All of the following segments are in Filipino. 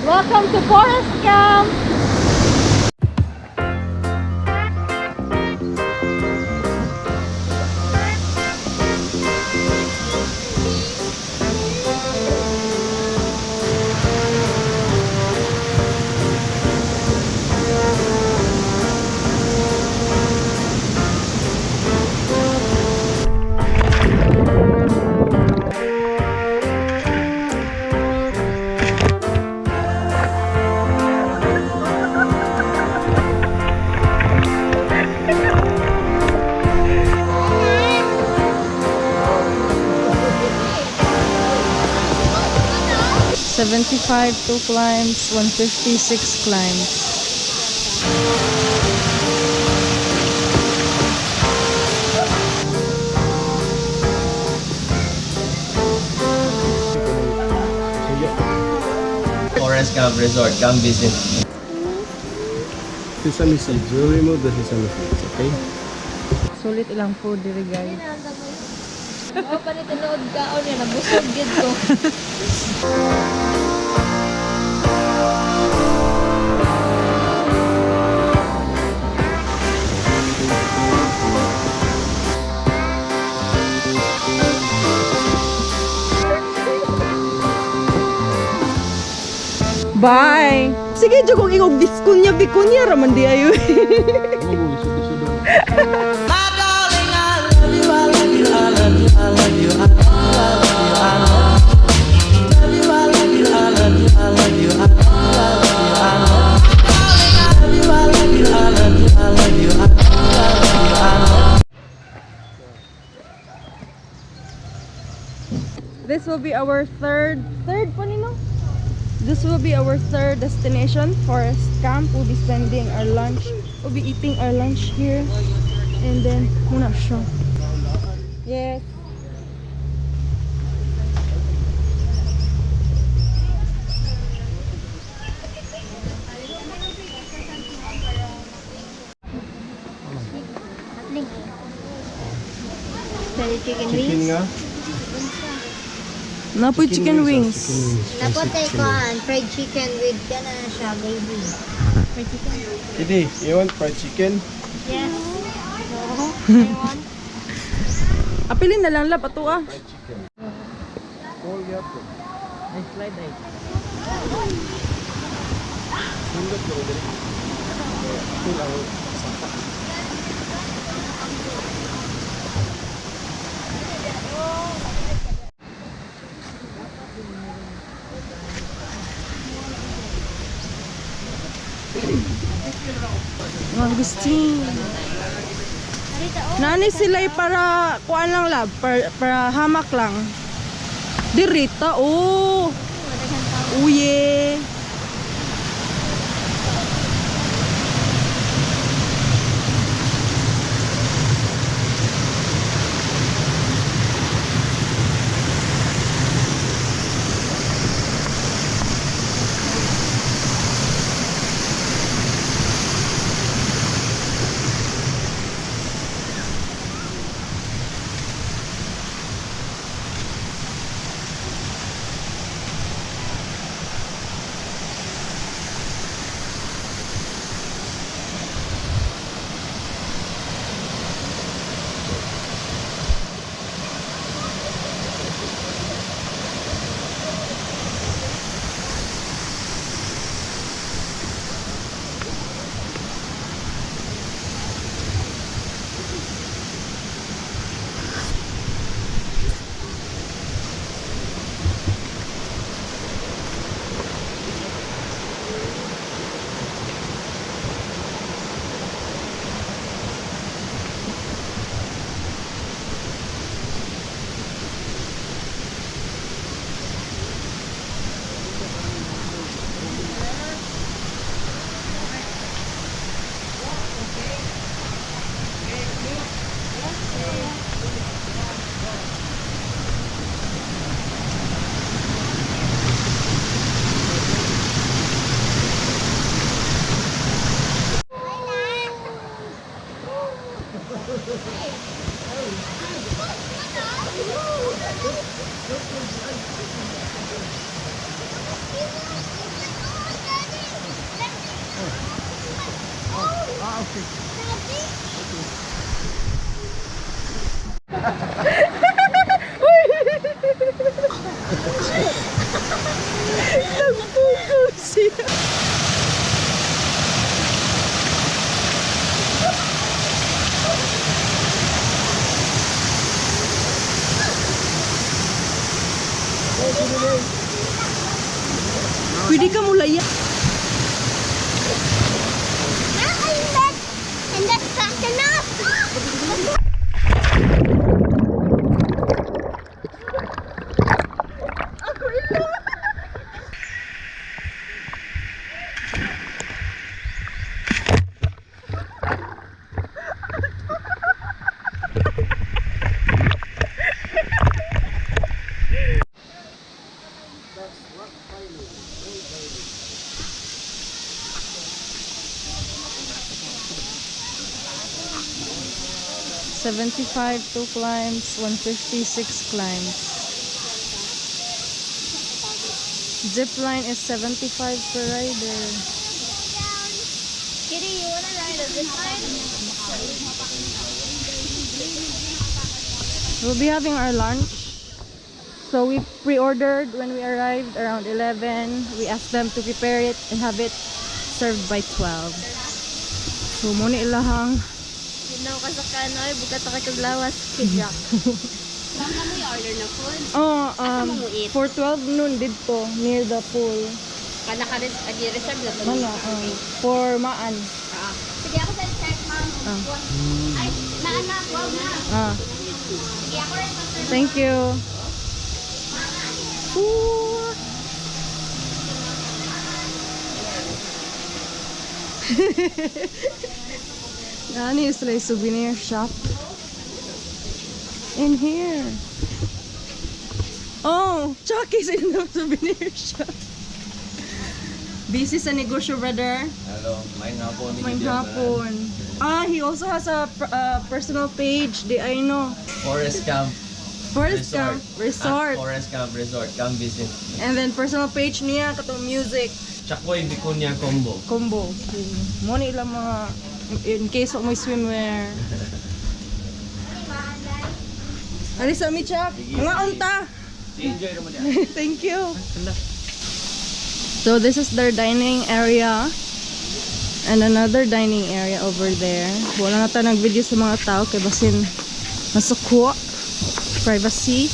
Welcome to Forest Camp! 75 2 climbs, 156 climbs. Forest Camp Resort, come visit. Sesame seeds. We'll remove the sesame seeds, okay? Sulit ilang food diri guys. Oh, panitinood ka o niya, nabusog gid ko. Bye! Sige, jo kung ingog biskunya raman di ayo. This will be our third po nino? This will be our third destination, Forest Camp. We'll be spending our lunch. We'll be eating our lunch here. And then, muna siya. Yes. Chicken Chicken wings. nga. Napoy chicken wings. Napote ko fried chicken with kana siya, baby. Fried chicken? Kitty, you want fried chicken? Yes. No. I want. Apilin na lang lab ato ah. Fried chicken. Oh, yeah. Ay, slide ay. Sundot ko rin. Ito lang. Sapa. Agustin. Nani sila para kuan lang lab, para hamak lang. Dirita, oh. Uye. Nagpugol siya. Pwede ka mulaya. And that's fast enough. $75 2 climbs, $156 climbs. Zip line is $75 per rider. Kitty, you wanna ride a zip line? We'll be having our lunch. So we pre-ordered when we arrived around 11. We asked them to prepare it and have it served by 12. So muna ilahang Ginaw ka sa kanoy, bukat ka kaglawas, kidyak. Saan ka mo i-order na food? for 12 noon dito near the pool. Kana ka rin, ag-reserve na to. Mana, for maan. Sige ako sa check, ma'am. Ay, naanak, wow na. Sige ako rin. Thank you. Nani is like souvenir shop in here. Oh, Chucky's in the souvenir shop. Busy sa negosyo, brother. Hello, may hapon. May hapon. He also has a personal page. I know. Forest Camp Forest Camp Resort. Forest Camp Resort. Come visit. And then personal page niya katong music Chakoy Vicuña Combo. combo. Mo ni ilang mga in case mo swimwear. Ali sa mi Chuck. Mga unta. Enjoy naman yan. Thank you. So this is their dining area and another dining area over there. Wala na tayo nag-video sa mga tao kay basin masuko. Privacy.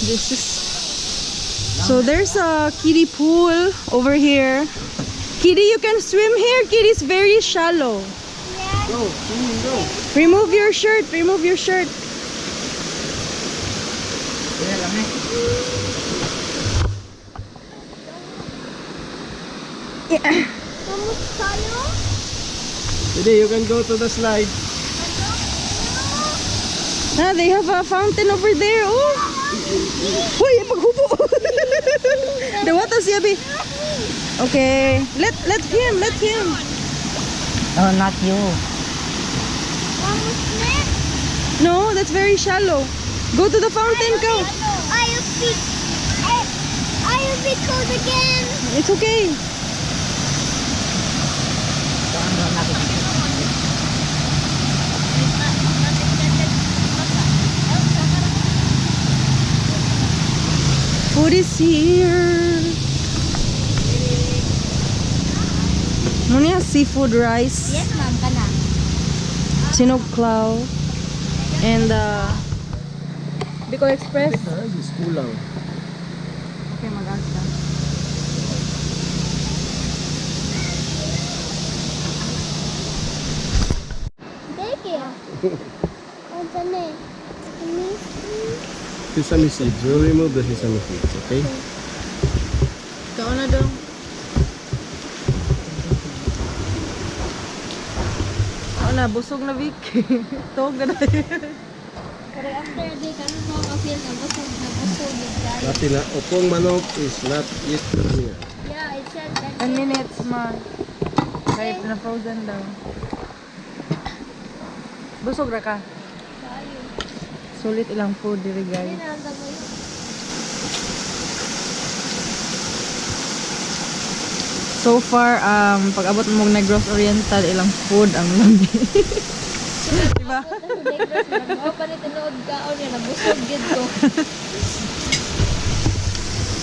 This is so there's a kiddie pool over here. Kiddie, you can swim here. Kiddie's very shallow. Go, go. Remove your shirt. Remove your shirt. Yeah. Kamus tayo? Today you can go to the slide. Ah, they have a fountain over there. Oh. Hoy, maghubo. Dawata siya bi. Okay, let him. Oh, not you. Kamus net? No, that's very shallow. Go to the fountain, go. I'll be cold again. It's okay. Food is here. Muna yung seafood rice, Yes, ma'am, kana. sinog claw, and Bicol Express. Is kulang. Okay, mag-alta. Thank you. What's the name? Sesame seeds. We'll remove the sesame seeds, okay? Ikaw na daw. Ako na, busog na Vic. Tawag na tayo. Pero after day, kami mo ka-feel na busog yung guys. Dati na, upong manok is not yet here. Yeah, it said that. 10 minutes, ma. Kahit na frozen daw. Busog ra ka. Tayo. Sulit ilang food diri Hindi guys. na ang gamay. So So far, pag abot mo Negros Oriental, ilang food ang lami. Diba? Mga pa ni tinuod kaon niya, nabusog gid ko.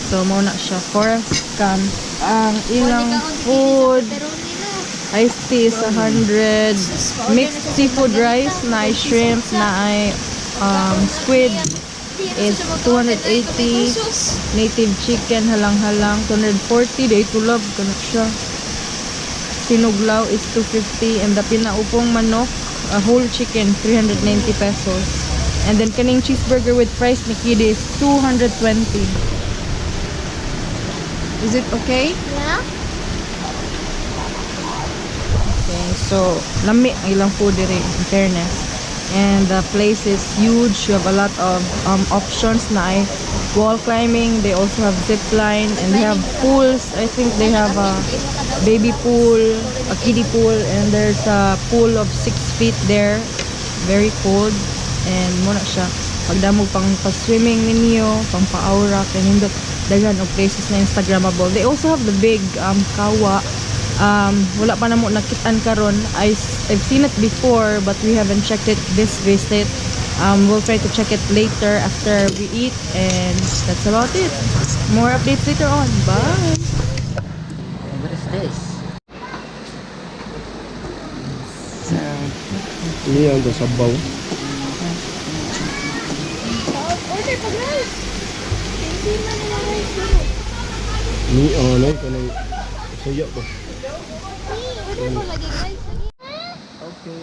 So, mauna siya. Forest camp. Ang ilang food. Iced tea is 100. Mixed seafood rice na ay shrimp, na ay squid is 280. Native chicken halang-halang 240. Day to love ka na siya. Sinuglaw is 250. And the pinaupong manok, a whole chicken, 390 pesos. And then kaning cheeseburger with fries ni Kid is 220. Is it okay? Yeah? Okay, so lami ang ilang food diri, in fairness. And the place is huge. You have a lot of options na ay wall climbing. They also have zip line and they have pools. I think they have a baby pool, a kiddie pool, and there's a pool of 6 feet there. Very cold. And muna siya. Pagdamo pang pa-swimming ninyo, pang pa-aura, kanindot daghan of places na Instagrammable. They also have the big kawa. Wala pa na mo nakitaan karon. I've seen it before but we haven't checked it this visit. We'll try to check it later after we eat, and that's about it. More updates later on. Bye. What is this? So, Ini ang sabaw. Order pag rice. Hindi man nila rice. Ni ano kanang suyo ko. Order mo lagi rice. Okay.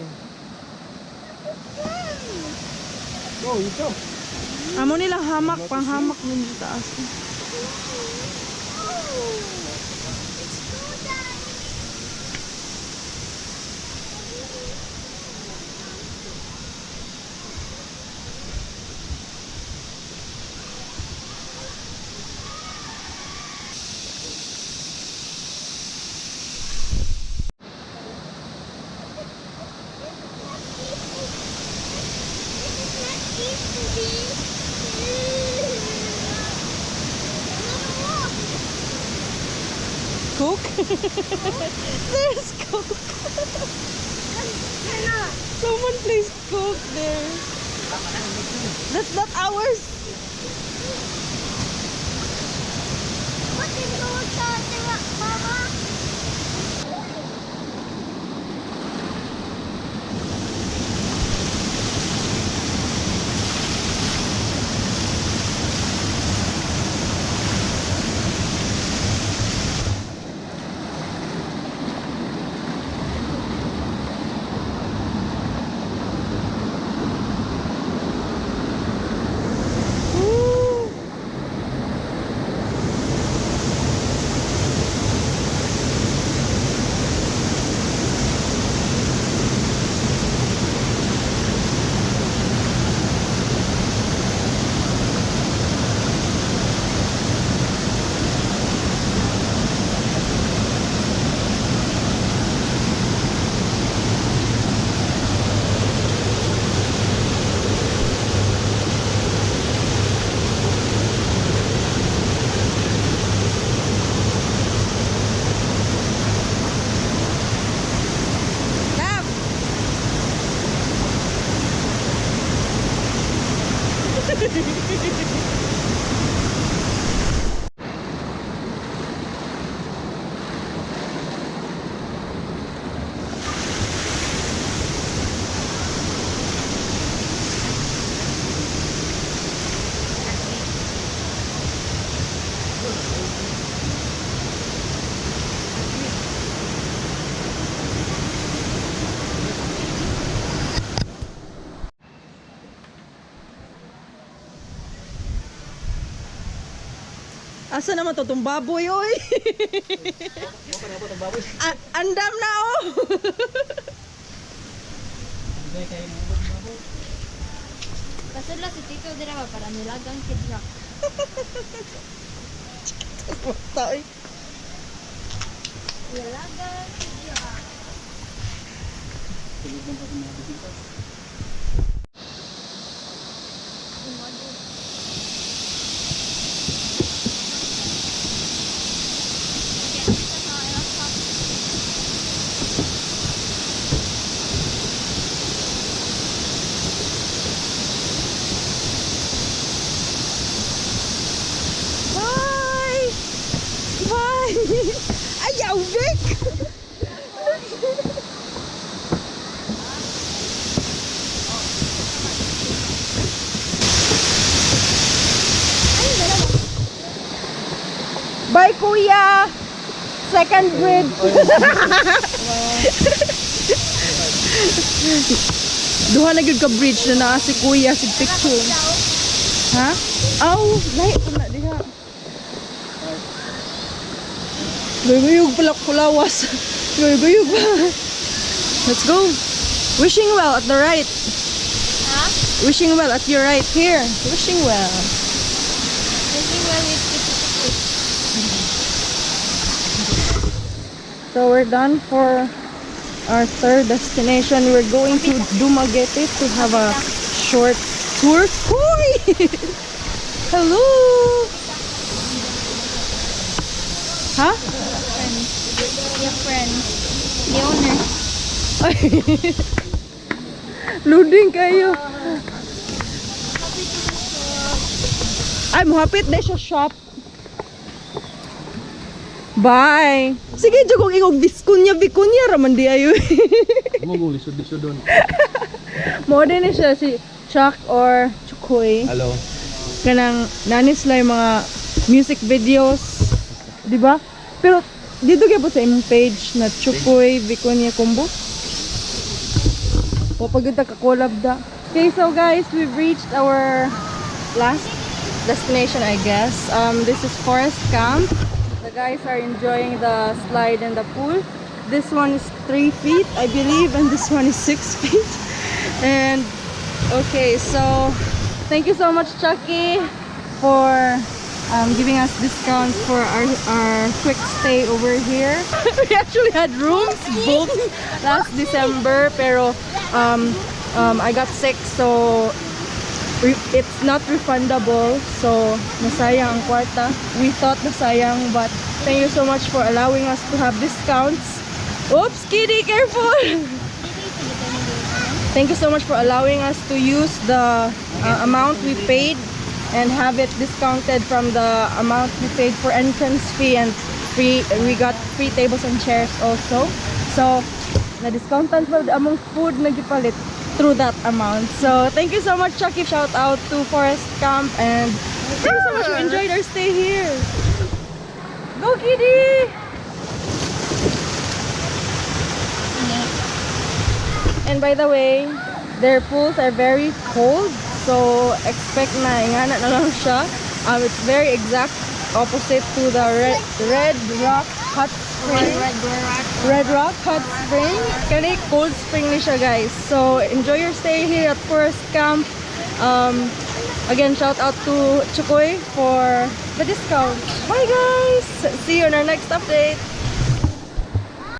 Go, ito. Amo nila hamak, pang hamak nun sa taas. Coke? There's Coke. Someone placed Coke there. That's not ours. What is going on, Mama? Asa naman to tong baboy oy? Andam na oh. Pasudla si Tito dira ba para nilagang kidra. Basta oy. Nilagang kidra. Ayaw, Vic! Bye, Kuya! Second bridge. Duha na gyud ka bridge na naa si Kuya si picture. Ha? Aw, lahi ko na diha. Guyog pala kulawas. Guyog pa. Let's go. Wishing well at the right. Ha? Wishing well at your right. Here. Wishing well. Wishing well with So we're done for our third destination. We're going to Dumaguete to have a short tour. Hoy! Hello! Huh? your friend. The owner. Loading kayo. Ay, muhapit na siya shop. Bye. Sige, jugong ingog biskunya raman di ayo. Mo lisod doon. Mo din na siya si Chuck or Chukoy. Hello. Kanang nanis lang yung mga music videos, di ba? Pero dito kaya po sa imong page na Chukoy Viconia Combo. O pag ito ka-collab da. Okay, so guys, we've reached our last destination, I guess. This is Forest Camp. The guys are enjoying the slide and the pool. This one is 3 feet, I believe, and this one is 6 feet. And okay, so thank you so much, Chucky, for giving us discounts for our quick stay over here. We actually had rooms booked last December, pero I got sick, so it's not refundable. So nasayang ang kwarta. We thought nasayang, but thank you so much for allowing us to have discounts. Oops, kitty, careful! Thank you so much for allowing us to use the amount we paid and have it discounted from the amount we paid for entrance fee, and we got free tables and chairs also. So na-discountan pa among food na gipalit through that amount. So thank you so much, Chucky. Shout out to Forest Camp, and thank you so much. We enjoyed our stay here. Go, kitty! And by the way, their pools are very cold, so expect na ingana na lang siya. It's very exact opposite to the Red Rock Hot Spring. Red Rock Hot Spring. Kani cold spring ni siya, guys. So enjoy your stay here at Forest Camp. Again, shout out to Chukoy for the discount. Bye guys! See you on our next update.